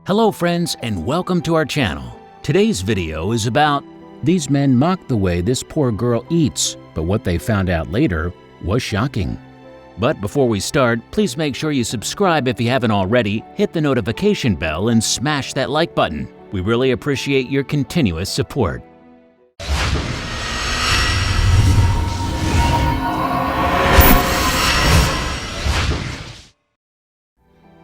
Hello friends and welcome to our channel. Today's video is about these men mocked the way this poor girl eats, but what they found out later was shocking. But before we start, please make sure you subscribe if you haven't already, hit the notification bell and smash that like button. We really appreciate your continuous support.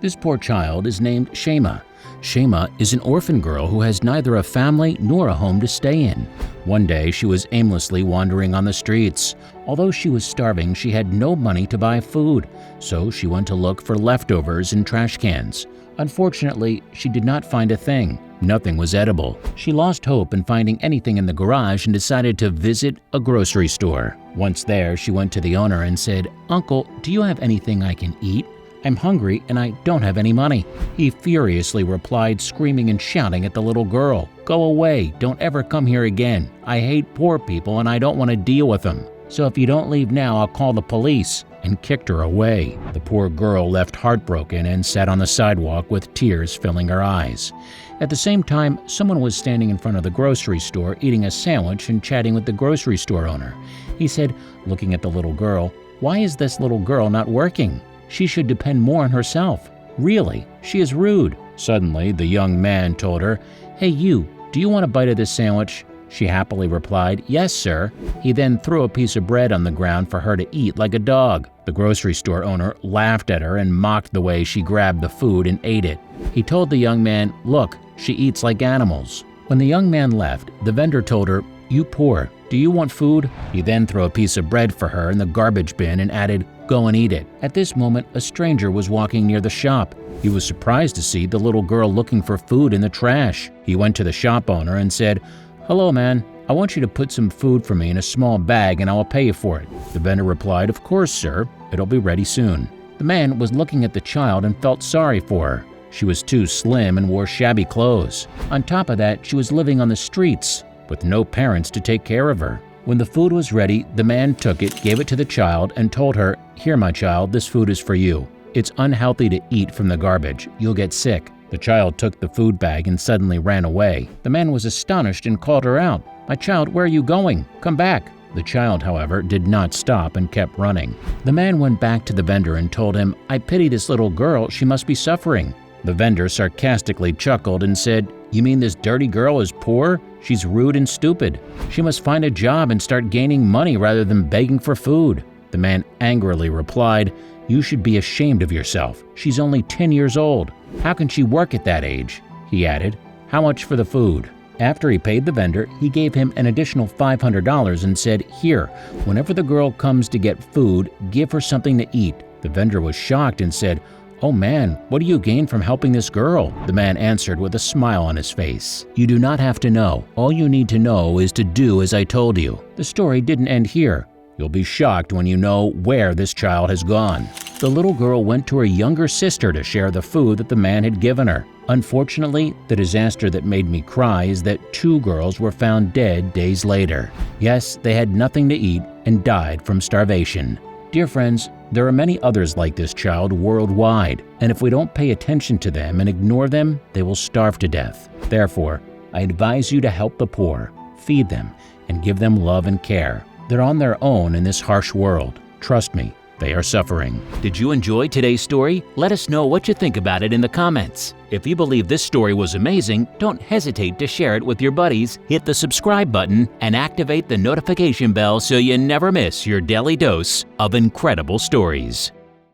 This poor child is named Shema. Shema is an orphan girl who has neither a family nor a home to stay in. One day, she was aimlessly wandering on the streets. Although she was starving, she had no money to buy food, so she went to look for leftovers in trash cans. Unfortunately, she did not find a thing. Nothing was edible. She lost hope in finding anything in the garage and decided to visit a grocery store. Once there, she went to the owner and said, "Uncle, do you have anything I can eat? I'm hungry and I don't have any money." He furiously replied, screaming and shouting at the little girl, "Go away, don't ever come here again. I hate poor people and I don't want to deal with them. So if you don't leave now, I'll call the police," and kicked her away. The poor girl left heartbroken and sat on the sidewalk with tears filling her eyes. At the same time, someone was standing in front of the grocery store eating a sandwich and chatting with the grocery store owner. He said, looking at the little girl, "Why is this little girl not working? She should depend more on herself. Really, she is rude." Suddenly, the young man told her, "Hey you, do you want a bite of this sandwich?" She happily replied, "Yes, sir." He then threw a piece of bread on the ground for her to eat like a dog. The grocery store owner laughed at her and mocked the way she grabbed the food and ate it. He told the young man, "Look, she eats like animals." When the young man left, the vendor told her, "You poor, do you want food?" He then threw a piece of bread for her in the garbage bin and added, "Go and eat it." At this moment, a stranger was walking near the shop. He was surprised to see the little girl looking for food in the trash. He went to the shop owner and said, "Hello, man. I want you to put some food for me in a small bag and I will pay you for it." The vendor replied, "Of course, sir. It'll be ready soon." The man was looking at the child and felt sorry for her. She was too slim and wore shabby clothes. On top of that, she was living on the streets with no parents to take care of her. When the food was ready, the man took it, gave it to the child, and told her, "Here, my child, this food is for you. It's unhealthy to eat from the garbage. You'll get sick." The child took the food bag and suddenly ran away. The man was astonished and called her out, "My child, where are you going? Come back." The child, however, did not stop and kept running. The man went back to the vendor and told him, "I pity this little girl. She must be suffering." The vendor sarcastically chuckled and said, "You mean this dirty girl is poor? She's rude and stupid. She must find a job and start gaining money rather than begging for food." The man angrily replied, "You should be ashamed of yourself. She's only 10 years old. How can she work at that age?" He added, "How much for the food?" After he paid the vendor, he gave him an additional $500 and said, "Here, whenever the girl comes to get food, give her something to eat." The vendor was shocked and said, "Oh man, what do you gain from helping this girl?" The man answered with a smile on his face, "You do not have to know. All you need to know is to do as I told you." The story didn't end here. You'll be shocked when you know where this child has gone. The little girl went to her younger sister to share the food that the man had given her. Unfortunately, the disaster that made me cry is that 2 girls were found dead days later. Yes, they had nothing to eat and died from starvation. Dear friends, there are many others like this child worldwide, and if we don't pay attention to them and ignore them, they will starve to death. Therefore, I advise you to help the poor, feed them, and give them love and care. They're on their own in this harsh world. Trust me, they are suffering. Did you enjoy today's story? Let us know what you think about it in the comments. If you believe this story was amazing, don't hesitate to share it with your buddies, hit the subscribe button, and activate the notification bell so you never miss your daily dose of incredible stories.